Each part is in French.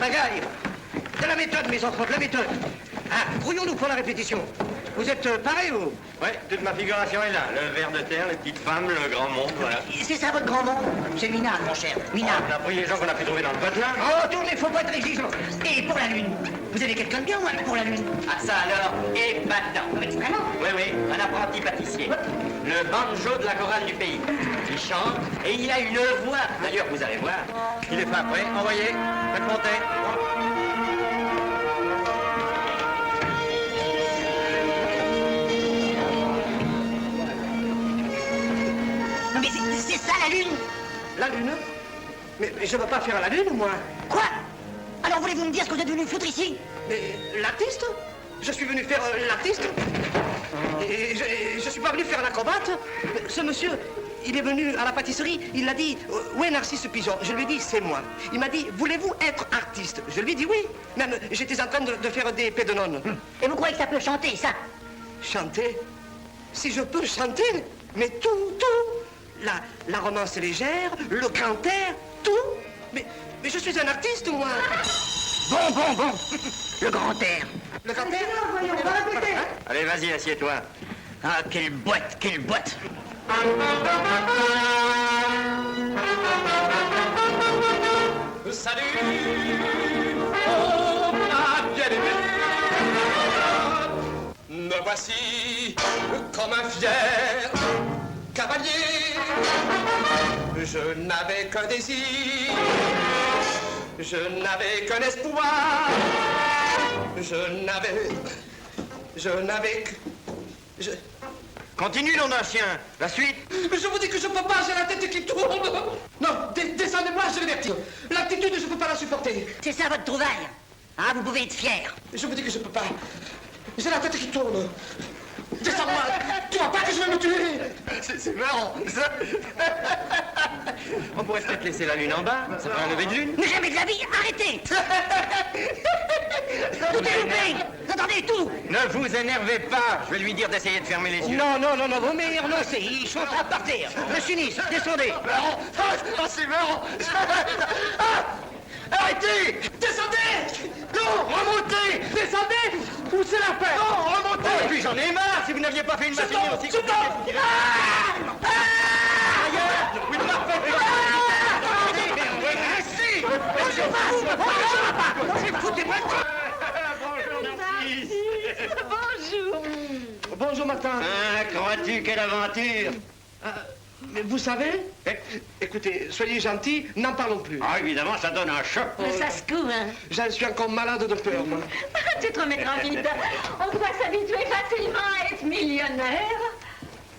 bagaille. De la méthode, mes enfants, de la méthode. Ah, grouillons-nous pour la répétition. Vous êtes pareil, vous? Ouais, toute ma figuration est là. Le ver de terre, les petites femmes, le grand monde, voilà. C'est ça votre grand monde? C'est Minard, mon cher. Minard. On a pris les gens qu'on a pu trouver dans le patelin. Oh, tournez, faut pas être exigeant. Et pour la Lune? Vous avez quelqu'un de bien, moi, pour la Lune? Ah, ça alors, épatant. Vraiment? Oui, oui, un apprenti pâtissier. Le banjo de la chorale du pays. Il chante et il a une voix. D'ailleurs, vous allez voir. Il est pas prêt. Envoyez. Faites monter. Non, mais c'est ça, la Lune? La Lune? Mais je veux pas faire la Lune, moi. Quoi? Alors voulez-vous me dire ce que vous êtes venu foutre ici? Mais l'artiste? Je suis venu faire l'artiste. Et je suis pas venu faire l'acrobate. Ce monsieur, il est venu à la pâtisserie, il a dit, où est Narcisse Pigeon? Je lui ai dit, c'est moi. Il m'a dit, voulez-vous être artiste? Je lui ai dit oui. Même, j'étais en train de faire des pédonnes. Et vous croyez que ça peut chanter, ça? Chanter? Si je peux chanter, mais tout. La romance légère, le grand air, tout. Mais je suis un artiste, moi. Bon. Le grand air. Le grand air? Voyons, on va répéter. Allez, vas-y, assieds-toi. Ah, quelle boîte, quelle boîte. Salut, oh ma bien-aimée. Me voici comme un fier cavalier. Je n'avais qu'un désir, je n'avais qu'un espoir. Je n'avais que... Continue, nom d'un chien. La suite. Mais je vous dis que je peux pas, j'ai la tête qui tourne. Non, descendez-moi, j'ai le vertige. L'altitude, je peux pas la supporter. C'est ça votre trouvaille? Ah, vous pouvez être fier. Je vous dis que je peux pas. J'ai la tête qui tourne. Descends-moi. Tu vois pas que je vais me tuer. C'est marrant, ça. On pourrait peut-être laisser la lune en bas. Ça ferait un lever de lune. Mais jamais de la vie, arrêtez. Tout est loupé. Vous entendez tout? Ne vous énervez pas. Je vais lui dire d'essayer de fermer les yeux. Non, vous m'énervez, ils sont en train de partir. Le sinistre, descendez. C'est marrant. Arrêtez. Descendez. Non, remontez. Descendez. Poussez la paix. Non, remontez. Et puis j'en ai marre si vous n'aviez pas fait une matinée aussi Je tombe. compliquée. Ailleurs. Oui, parfait. Bonjour, Martin. Ah, crois-tu quelle aventure? Mais vous savez, écoutez, soyez gentils, n'en parlons plus. Ah, évidemment, ça donne un choc. Ça se court, hein. J'en suis encore malade de peur, moi. Tu te remettras vite. On doit s'habituer facilement à être millionnaire.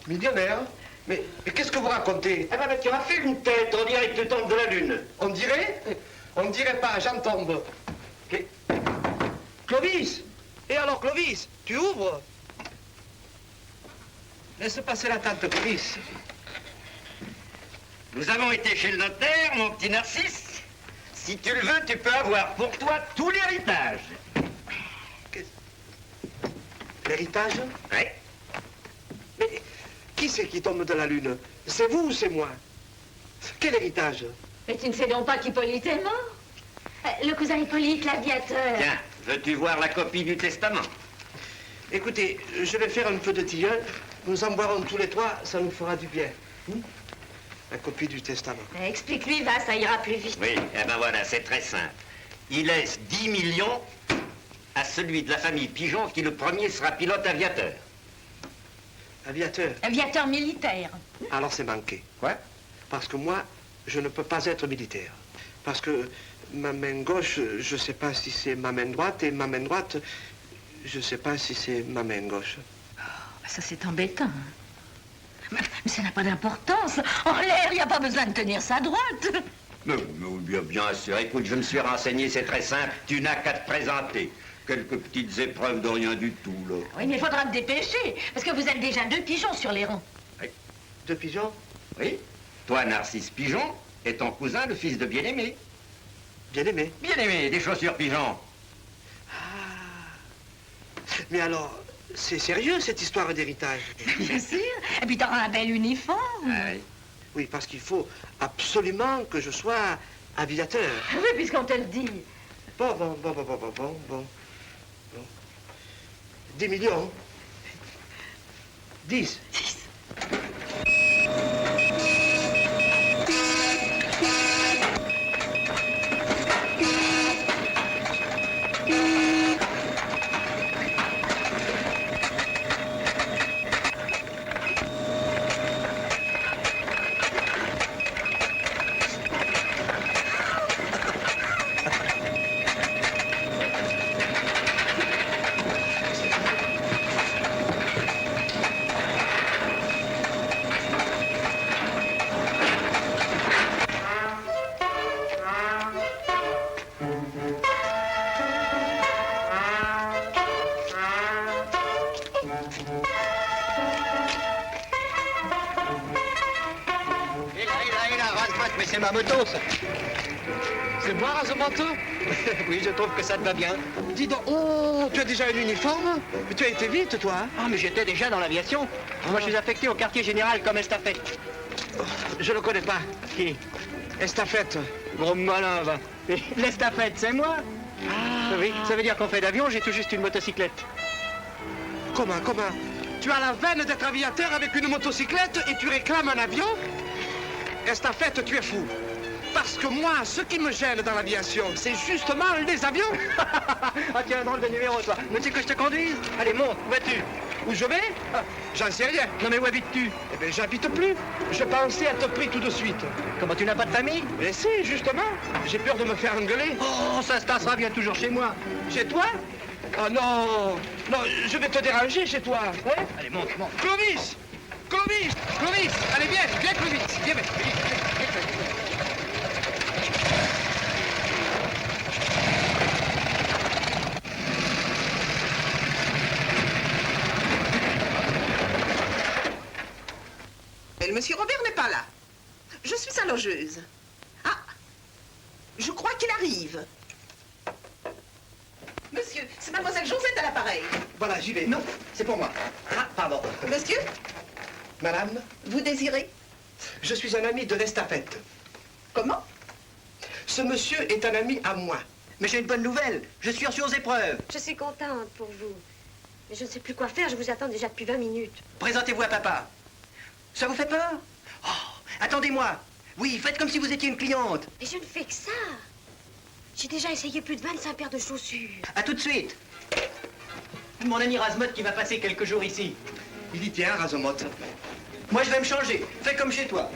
Millionnaire? Mais qu'est-ce que vous racontez? Eh ben, tu as fait une tête, on dirait que tu tombes de la lune. On dirait? On dirait pas, j'en tombe. Clovis! Et alors, Clovis, tu ouvres? Laisse passer la tante, Clovis. Nous avons été chez le notaire, mon petit Narcisse. Si tu le veux, tu peux avoir pour toi tout l'héritage. L'héritage? Oui. Mais qui c'est qui tombe de la lune? C'est vous ou c'est moi? Quel héritage? Mais tu ne sais donc pas qu'Hippolyte est mort? Le cousin Hippolyte, l'aviateur. Tiens, veux-tu voir la copie du testament? Écoutez, je vais faire un peu de tilleul. Nous en boirons tous les trois, ça nous fera du bien. La copie du testament. Explique-lui, va, ça ira plus vite. Oui, eh ben voilà, c'est très simple. Il laisse 10 millions à celui de la famille Pigeon qui le premier sera pilote aviateur. Aviateur? Aviateur militaire. Alors c'est manqué. Quoi? Parce que moi, je ne peux pas être militaire. Parce que ma main gauche, je ne sais pas si c'est ma main droite, et ma main droite, je ne sais pas si c'est ma main gauche. Ça, c'est embêtant. Mais ça n'a pas d'importance. En l'air, il n'y a pas besoin de tenir sa droite. Mais bien sûr, écoute, je me suis renseigné, c'est très simple. Tu n'as qu'à te présenter. Quelques petites épreuves de rien du tout, là. Oui, mais il faudra te dépêcher, parce que vous êtes déjà 2 pigeons sur les rangs. Oui. 2 pigeons? Oui. Toi, Narcisse Pigeon, et ton cousin, le fils de Bien-Aimé. Bien-Aimé? Bien-Aimé, des chaussures Pigeon. Mais alors, c'est sérieux, cette histoire d'héritage? Bien sûr. Et puis t'auras un bel uniforme. Oui. Oui, parce qu'il faut absolument que je sois aviateur. Oui, puisqu'on te le dit. Bon. 10 millions. 10. Mais c'est ma moto, ça. C'est moi, Razomoto? Oui, je trouve que ça te va bien. Dis donc, oh, tu as déjà un uniforme? Mais tu as été vite, toi, hein? Ah, mais j'étais déjà dans l'aviation. Moi, je suis affecté au quartier général comme estafette. Je le connais pas. Qui? Estafette. Gros malin, va. Et l'estafette, c'est moi. Oui, ça veut dire qu'en fait d'avion, j'ai tout juste une motocyclette. Comment? Tu as la veine d'être aviateur avec une motocyclette et tu réclames un avion? Estafette, tu es fou. Parce que moi, ce qui me gêne dans l'aviation, c'est justement les avions. Ah, tiens, drôle de numéro, toi. Veux-tu que je te conduise? Allez, monte, où vas-tu? Où je vais? J'en sais rien. Non, mais où habites-tu? Eh bien, j'habite plus. Je pensais être pris tout de suite. Comment, tu n'as pas de famille? Mais si, justement. J'ai peur de me faire engueuler. Oh, ça se passera, viens toujours chez moi. Chez toi? Oh non. Non, je vais te déranger chez toi. Hein? Allez, monte. Clovis! Allez, viens, Clovis. Viens. Et le monsieur Robert n'est pas là. Je suis sa logeuse. Ah, je crois qu'il arrive. Monsieur, c'est mademoiselle Josette à l'appareil. Voilà, j'y vais. Non, c'est pour moi. Ah, pardon. Monsieur, Madame, vous désirez? je suis un ami de l'estafette. Comment? Ce monsieur est un ami à moi. Mais j'ai une bonne nouvelle. Je suis reçu aux épreuves. Je suis contente pour vous. Mais je ne sais plus quoi faire, je vous attends déjà depuis 20 minutes. Présentez-vous à papa. Ça vous fait peur? Oh, attendez-moi. Oui, faites comme si vous étiez une cliente. Mais je ne fais que ça. J'ai déjà essayé plus de 25 paires de chaussures. À tout de suite. Mon ami Razmot qui va passer quelques jours ici. Il y tient, Razomote. Moi, je vais me changer. Fais comme chez toi.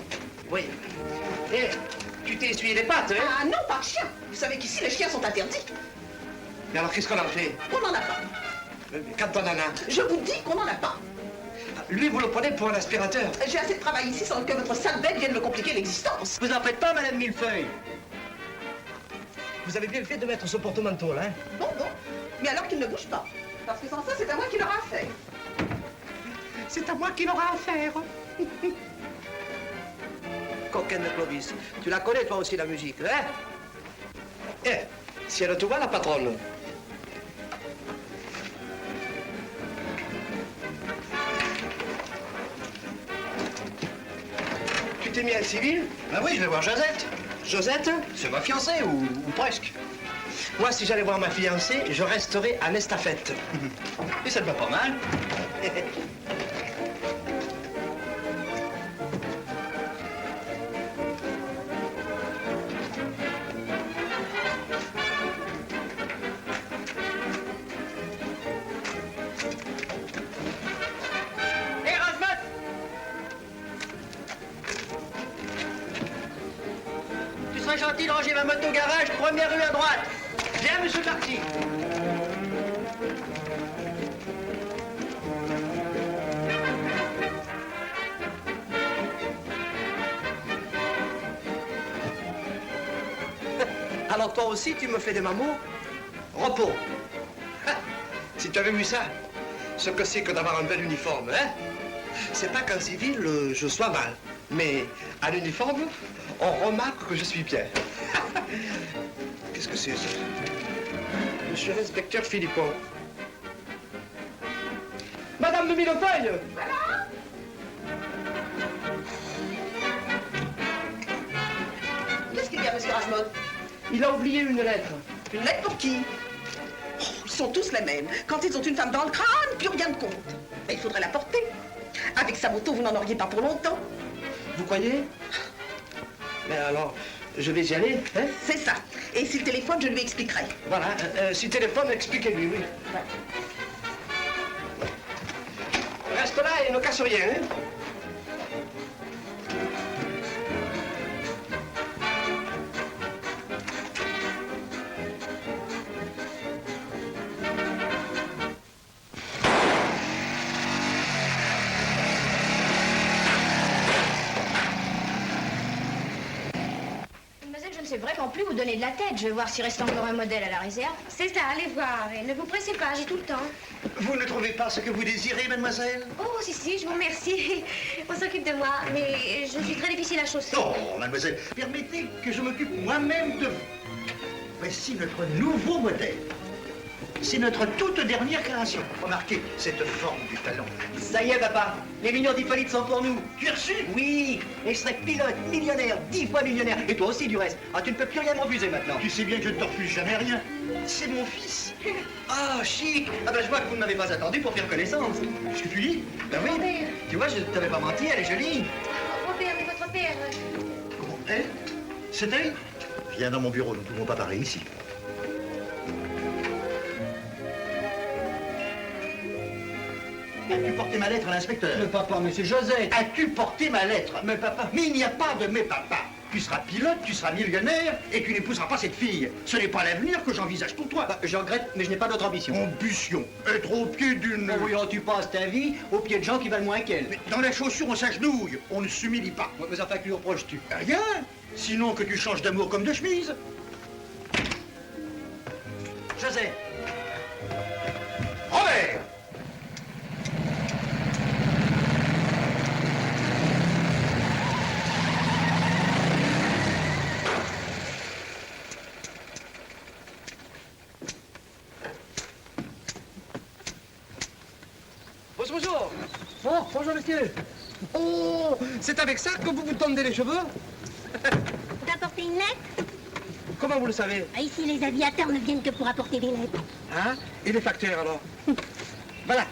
Oui. Eh, tu t'es essuyé les pattes, hein? Ah non, pas de chien. Vous savez qu'ici, les chiens sont interdits. Mais alors, qu'est-ce qu'on en fait? On n'en a pas. Quand on en a? Je vous dis qu'on n'en a pas. Lui, vous le prenez pour un aspirateur. J'ai assez de travail ici sans que votre sale bête vienne me compliquer l'existence. Vous en faites pas, Madame Millefeuille. Vous avez bien fait de mettre ce porte-manteau, là, hein? Bon. Mais alors qu'il ne bouge pas. Parce que sans ça, c'est à moi qu'il aura affaire. C'est à moi qu'il aura affaire. Coquine de Clovis, tu la connais toi aussi la musique, hein? Eh, si elle te voit la patronne. Tu t'es mis en civil? Ah oui, je vais voir Josette. Josette? C'est ma fiancée, ou presque. Moi, si j'allais voir ma fiancée, je resterais en estafette. Et ça te va pas mal. Hé, Razmat! Tu serais gentil de ranger ma moto au garage, première rue à droite. Viens, monsieur Parti. Alors toi aussi, tu me fais des mamours? Repos. Si tu avais vu ça, ce que c'est que d'avoir un bel uniforme, hein? C'est pas qu'en civil, je sois mal. Mais à l'uniforme, on remarque que je suis bien. Qu'est-ce que c'est, ça? Monsieur l'inspecteur Philippon. Madame de Millefeuille! Qu'est-ce qu'il y a, monsieur Rasmod? Il a oublié une lettre. Une lettre pour qui? Oh, ils sont tous les mêmes. Quand ils ont une femme dans le crâne, plus rien ne compte. Mais il faudrait la porter. Avec sa moto, vous n'en auriez pas pour longtemps. Vous croyez? Mais alors, je vais y aller, hein? C'est ça. Et s'il téléphone, je lui expliquerai. Voilà, si téléphone, expliquez-lui, oui. Reste là et ne casse rien, hein? Mademoiselle, je ne sais vraiment plus vous donner de la tête. Je vais voir s'il reste encore un modèle à la réserve. C'est ça, allez voir. Et ne vous pressez pas, j'ai tout le temps. Vous ne trouvez pas ce que vous désirez, mademoiselle? Oh, si, je vous remercie. On s'occupe de moi, mais je suis très difficile à chausser. Non, mademoiselle, permettez que je m'occupe moi-même de vous. Voici notre nouveau modèle. C'est notre toute dernière création. Remarquez cette forme du talon. Ça y est, papa. Les millions d'Hippolyte sont pour nous. Tu as reçu? Oui, et je serai pilote, millionnaire, 10 fois millionnaire. Et toi aussi, du reste. Ah, tu ne peux plus rien m'embuser maintenant. Tu sais bien que je ne te refuse jamais rien. C'est mon fils. Ah, chic. Ah ben, je vois que vous ne m'avez pas attendu pour faire connaissance. Qu'est-ce que tu dis? Ben oui. Robert. Tu vois, je ne t'avais pas menti, elle est jolie. Robert, mais votre père... Comment? Elle? C'est elle? Viens dans mon bureau, nous ne pouvons pas parler ici. As-tu porté ma lettre à l'inspecteur? Mais papa, mais c'est Josette. As-tu porté ma lettre? Mais papa. Mais il n'y a pas de mais papa. Tu seras pilote, tu seras millionnaire et tu n'épouseras pas cette fille. Ce n'est pas l'avenir que j'envisage pour toi. Bah, je regrette, mais je n'ai pas d'autre ambition. Ambition. Être au pied d'une... Oh oui, oh, tu passes ta vie au pied de gens qui valent moins qu'elle. Mais dans la chaussure, on s'agenouille. On ne s'humilie pas. Mais enfin, que lui reproches-tu? Rien. Sinon que tu changes d'amour comme de chemise. Josette. Robert! Bonjour. Oh, bonjour, monsieur. Oh, c'est avec ça que vous vous tendez les cheveux? Vous apportez une lettre? Comment vous le savez? Ah, ici, les aviateurs ne viennent que pour apporter des lettres. Hein? Et les facteurs, alors? Voilà.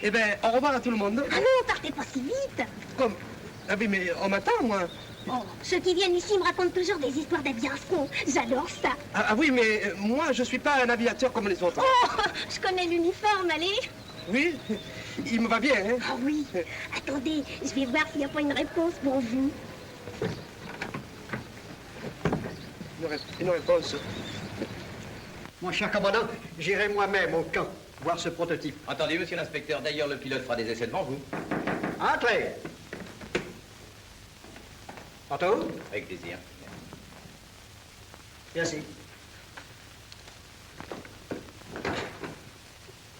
Eh bien, au revoir à tout le monde. Ah non, partez pas si vite. Comme? Ah oui, mais on m'attend, moi. Oh, ceux qui viennent ici me racontent toujours des histoires d'aviation. J'adore ça. Ah oui, mais moi, je suis pas un aviateur comme les autres. Oh, je connais l'uniforme, allez. Oui, il me va bien, hein? Ah oui. Attendez, je vais voir s'il n'y a pas une réponse pour vous. Une réponse. Mon cher commandant, j'irai moi-même au camp voir ce prototype. Attendez, monsieur l'inspecteur, d'ailleurs, le pilote fera des essais devant vous. Entrez. Otto? Avec plaisir. Merci.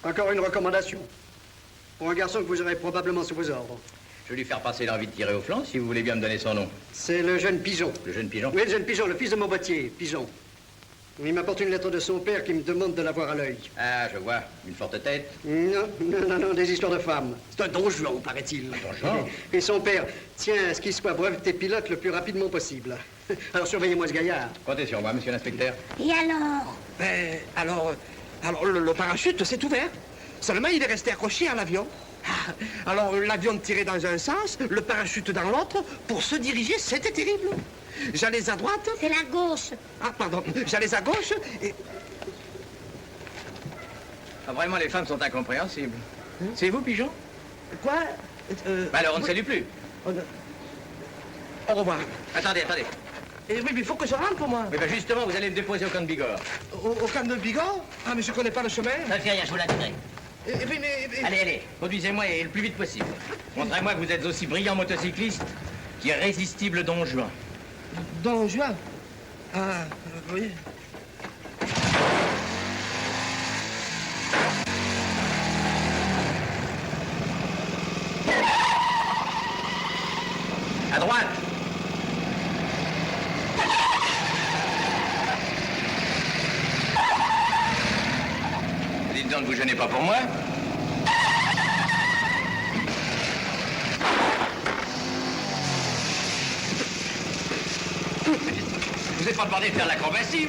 Encore une recommandation. Pour un garçon que vous aurez probablement sous vos ordres. Je vais lui faire passer l'envie de tirer au flanc, si vous voulez bien me donner son nom. C'est le jeune Pigeon. Le jeune pigeon? Oui, le jeune Pigeon, le fils de mon bottier, Pigeon. Il m'apporte une lettre de son père qui me demande de l'avoir à l'œil. Ah, je vois. Une forte tête. Non, des histoires de femmes. C'est un don Juan, paraît-il. Don Juan? Et son père tient à ce qu'il soit breveté pilote le plus rapidement possible. Alors surveillez-moi ce gaillard. Comptez sur moi, monsieur l'inspecteur. Et alors? Ben, alors le parachute s'est ouvert. Seulement, il est resté accroché à l'avion. Ah, alors, l'avion tirait dans un sens, le parachute dans l'autre. Pour se diriger, c'était terrible. J'allais à droite. C'est la gauche. Ah, pardon. J'allais à gauche et... Ah, vraiment, les femmes sont incompréhensibles. C'est vous, pigeon? Quoi? Bah alors, on ne salue plus. Au revoir. Attendez. Et oui, mais il faut que je rentre pour moi. Mais ben justement, vous allez me déposer au camp de Bigorre. Au camp de Bigorre? Ah, mais je connais pas le chemin. Ça ne fait rien, je vous l'admettrai. Mais... Allez, conduisez-moi et le plus vite possible. Montrez-moi que vous êtes aussi brillant motocycliste qu'irrésistible Don Juan. Don Juan? Ah, oui. À droite. Dites donc, ne vous gênez pas pour moi. Vous n'êtes pas demandé de faire l'acrobatie?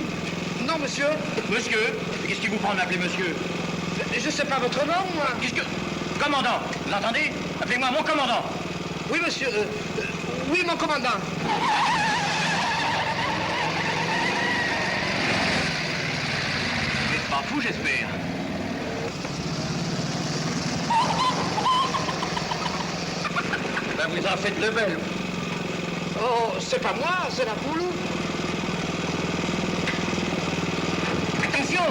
Non, commandant, monsieur. Monsieur, qu'est-ce qui vous prend de m'appeler monsieur? Je sais pas votre nom, moi. Qu'est-ce que... Commandant, vous entendez? Appelez-moi mon commandant. Oui, monsieur. Oui, mon commandant. Vous n'êtes pas fou, j'espère. Ben, vous en faites de belles. Oh, c'est pas moi, c'est la poule. Attention!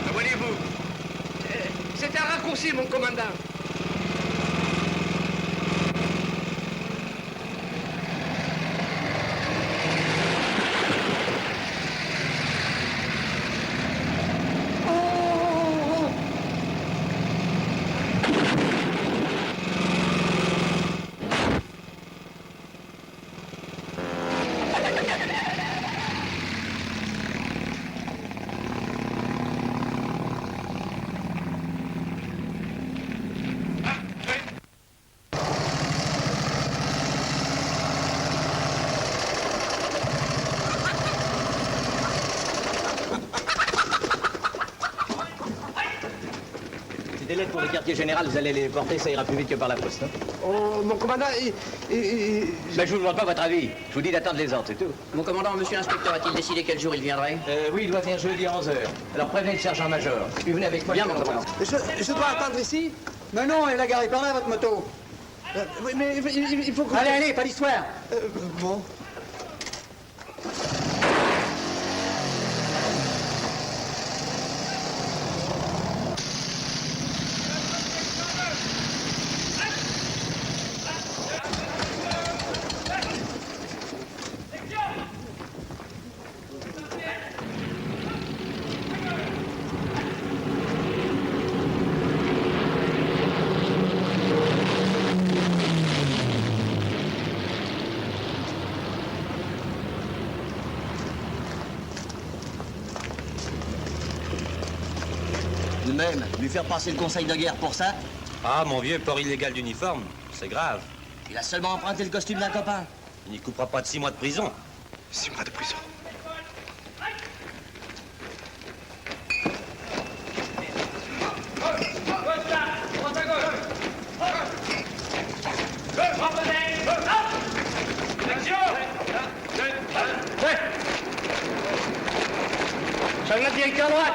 Abonnez-vous. C'est un raccourci, mon commandant. Des lettres pour le quartier général, vous allez les porter, ça ira plus vite que par la poste. Hein. Oh, mon commandant, Ben, je vous demande pas votre avis. Je vous dis d'attendre les ordres, c'est tout. Mon commandant, monsieur l'inspecteur a-t-il décidé quel jour il viendrait? Oui, il doit venir jeudi à 11h. Alors prévenez le sergent-major. Puis venez avec moi. Bien, mon commandant. je dois attendre ici. Mais non, elle a garé par là, votre moto. Oui, mais il faut que... Allez, allez, pas d'histoire. Bon. De même, lui faire passer le conseil de guerre pour ça? Ah, mon vieux, port illégal d'uniforme, c'est grave. Il a seulement emprunté le costume d'un copain. Il n'y coupera pas de 6 mois de prison. 6 mois de prison. Change la direction à droite.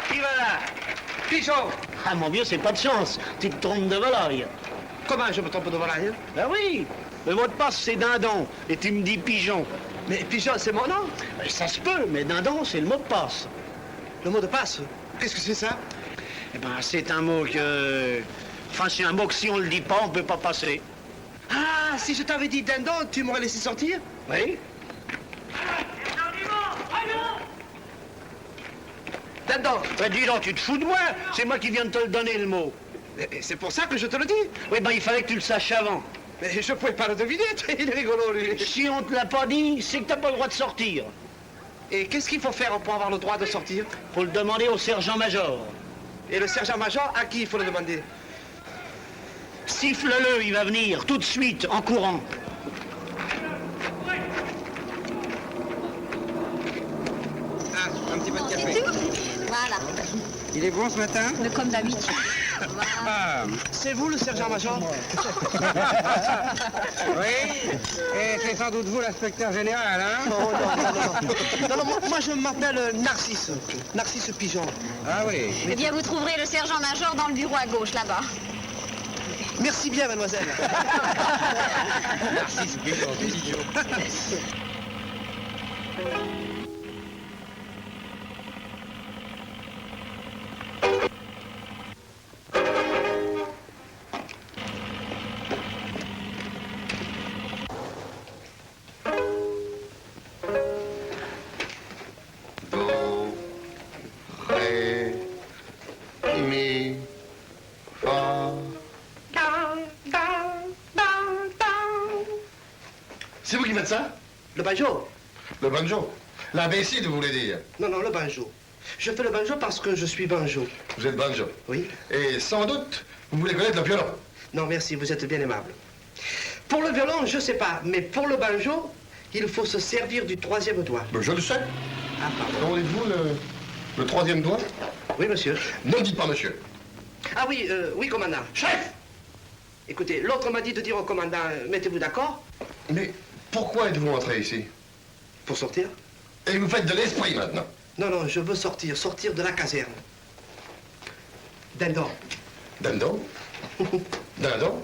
Qui va là? Pigeon. Ah, mon vieux, c'est pas de chance. Tu te trompes de volaille. Comment je me trompe de volaille? Ben oui, le mot de passe, c'est dindon. Et tu me dis pigeon. Mais pigeon, c'est mon nom. Ben, ça se peut, mais dindon, c'est le mot de passe. Le mot de passe. Qu'est-ce que c'est ça? Eh ben, c'est un mot que... Enfin, c'est un mot que si on le dit pas, on peut pas passer. Ah, si je t'avais dit dindon, tu m'aurais laissé sortir? Oui? Dindon. Ben, dis donc, tu te fous de moi? C'est moi qui viens de te le donner, le mot. Et c'est pour ça que je te le dis. Oui, ben, il fallait que tu le saches avant. Mais je pouvais pas le deviner, il est rigolo, lui. Si on te l'a pas dit, c'est que t'as pas le droit de sortir. Et qu'est-ce qu'il faut faire pour avoir le droit de sortir? Faut le demander au sergent-major. Et le sergent-major, à qui il faut le demander? Siffle-le, il va venir, tout de suite, en courant. Ah, un petit peu de café. Voilà. Il est bon ce matin? Comme d'habitude. Ah, C'est vous le sergent-major? oui, et c'est sans doute vous l'inspecteur général, hein? Non, moi je m'appelle Narcisse. Narcisse Pigeon. Ah oui. Eh bien, vous trouverez le sergent-major dans le bureau à gauche, là-bas. Merci bien, mademoiselle. Narcisse Pigeon, Pigeon. faites ça? Le banjo? Le banjo. L'imbécile, vous voulez dire? Non, non, le banjo. Je fais le banjo parce que je suis banjo. Vous êtes banjo? Oui. Et sans doute, vous voulez connaître le violon? Non, merci, vous êtes bien aimable. Pour le violon, je sais pas, mais pour le banjo, il faut se servir du troisième doigt. Je le sais. Ah, pardon. Comment dites-vous le troisième doigt? Oui, monsieur. Ne dites pas monsieur. Ah oui, oui, commandant. Chef! Écoutez, l'autre m'a dit de dire au commandant, mettez-vous d'accord? Mais pourquoi êtes-vous entré ici? Pour sortir? Et vous faites de l'esprit maintenant? Non, non, je veux sortir de la caserne. Dindon. Dindon? Dindon?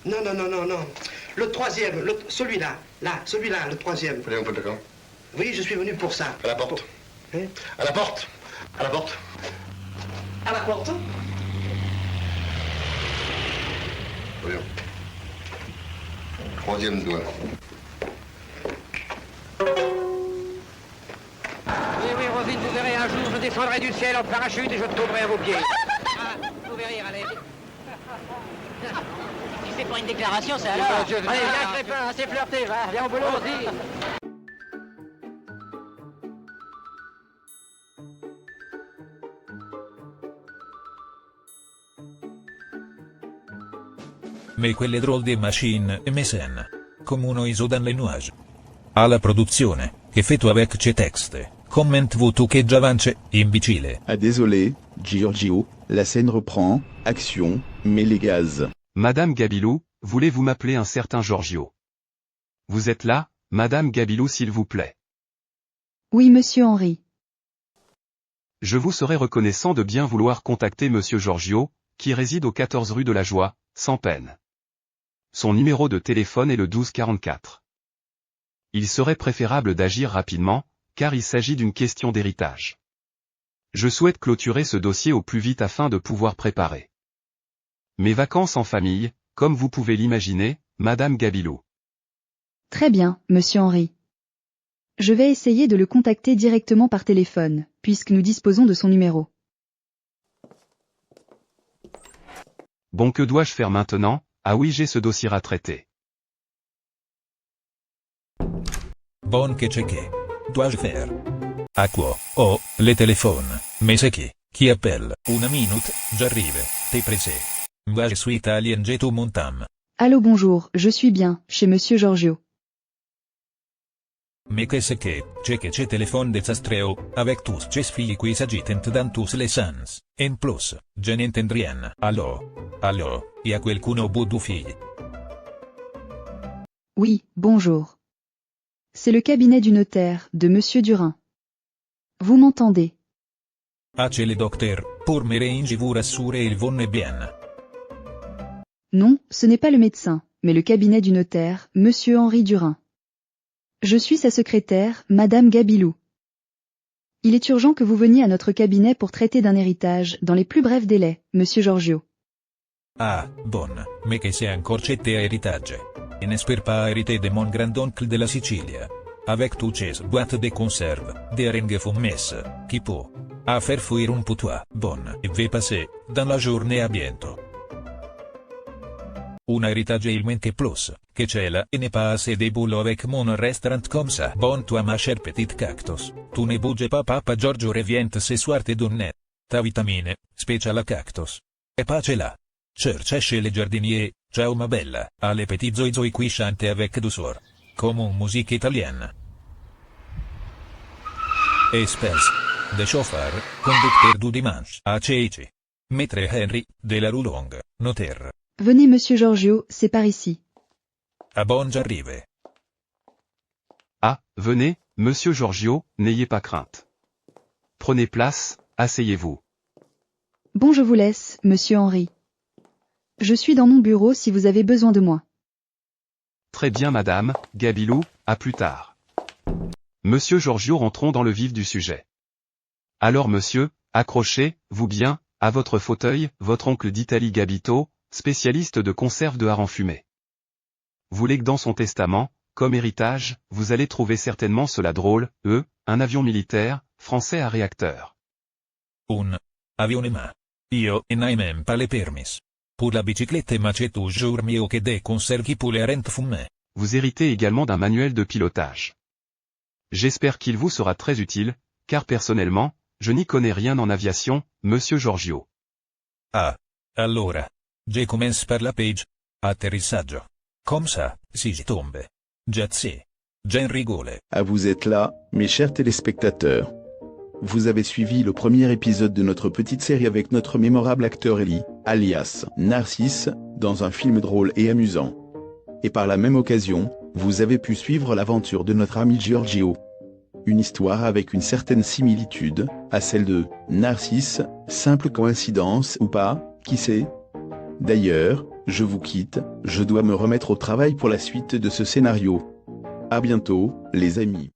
Non, non, non, non, non. Le troisième, celui-là, celui-là, le troisième. Allez, on peut le camp. Oui, je suis venu pour ça. À la porte. Hein? À la porte. À la porte. À la porte? Voyons. Troisième doigt. Oui, oui, Rosine, vous verrez, un jour, je descendrai du ciel en parachute et je tomberai à vos pieds. Ah, vous verrez, allez. Si c'est pour une déclaration, c'est alors. Allez, viens, Crépin, assez flirté, va, viens au boulot aussi. Mais quelle drôle de machine, MSN. Comme uno iso dans les nuages. Alla produzione, che fetto avec ce texte, comment vous tout que j'avance, imbécile. Ah désolé, Giorgio, la scène reprend, action, mais les gaz. Madame Gabilou, voulez-vous m'appeler un certain Giorgio? Vous êtes là, Madame Gabilou s'il vous plaît. Oui monsieur Henri. Je vous serais reconnaissant de bien vouloir contacter monsieur Giorgio, qui réside au 14 rue de la Joie, sans peine. Son numéro de téléphone est le 1244. Il serait préférable d'agir rapidement, car il s'agit d'une question d'héritage. Je souhaite clôturer ce dossier au plus vite afin de pouvoir préparer mes vacances en famille, comme vous pouvez l'imaginer, Madame Gabilou. Très bien, monsieur Henri. Je vais essayer de le contacter directement par téléphone, puisque nous disposons de son numéro. Bon, que dois-je faire maintenant? Ah oui, j'ai ce dossier à traiter. Bon che c'è che. Dois-je faire? À quoi? Oh, le téléphone. Mais c'est qui appelle? Una minute, j'arrive, t'es pressé. Moi je suis italien, j'ai tout mon temps. Allô bonjour, je suis bien, chez monsieur Giorgio. Mais qu'est-ce que c'è téléphone désastreux, avec tous ces filles qui s'agitent dans tous les sens. En plus, je n'entends rien. Allô, y a qualcuno au bout du fil? Oui, bonjour. C'est le cabinet du notaire, de monsieur Durin. Vous m'entendez? Ah, c'est le docteur, pour me ranger vous rassurer il va bien. Non, ce n'est pas le médecin, mais le cabinet du notaire, monsieur Henri Durin. Je suis sa secrétaire, madame Gabilou. Il est urgent que vous veniez à notre cabinet pour traiter d'un héritage, dans les plus brefs délais, monsieur Giorgio. Ah, bon, mais que c'est encore cet héritage. Je n'espère pas hériter de mon grand-oncle de la Sicilia. Avec toutes ces boîtes de conserve, des heringues fumées, qui peut faire fuir un putois, bon, et va passer, dans la journée à bientôt. Un héritage il manque plus, que c'è là et n'est pas assez de boulot avec mon restaurant comme ça. Bon toi ma chère petite cactus, tu ne bouges pas papa Giorgio revient ce soir te donner ta vitamine, special cactus. E pace là. Cherche chez les jardiniers, ciao ma bella, alle petits zoizoi qui chante avec douceur. Comme une musique italienne. Espèce de chauffeur, conducteur du dimanche à Ceici. Maître Henry, de la Roulongue, notaire. Venez monsieur Giorgio, c'est par ici. Ah bon j'arrive. Ah, venez, monsieur Giorgio, n'ayez pas crainte. Prenez place, asseyez-vous. Bon je vous laisse, monsieur Henri. Je suis dans mon bureau si vous avez besoin de moi. Très bien madame, Gabilou, à plus tard. Monsieur Giorgio, rentrons dans le vif du sujet. Alors monsieur, accrochez-vous bien, à votre fauteuil, votre oncle d'Italie Gabito, spécialiste de conserve de harengs fumés. Vous lèguez dans son testament, comme héritage, vous allez trouver certainement cela drôle, un avion militaire, français à réacteur. Un avionnement. Io n'ai même pas les permis. Pour la bicyclette ma c'è toujours mieux que des conserves pour les harengs fumés. vous héritez également d'un manuel de pilotage. J'espère qu'il vous sera très utile, car personnellement, je n'y connais rien en aviation, monsieur Giorgio. Ah. Allora. Je commence par la page. Atterrissaggio. Comme ça, si je tombe. Jazzy. Jean rigole. Ah, vous êtes là, mes chers téléspectateurs. Vous avez suivi le premier épisode de notre petite série avec notre mémorable acteur Eli, alias Narcisse, dans un film drôle et amusant. Et par la même occasion, vous avez pu suivre l'aventure de notre ami Giorgio. Une histoire avec une certaine similitude à celle de Narcisse, simple coïncidence ou pas, qui sait? D'ailleurs, je vous quitte, je dois me remettre au travail pour la suite de ce scénario. À bientôt, les amis.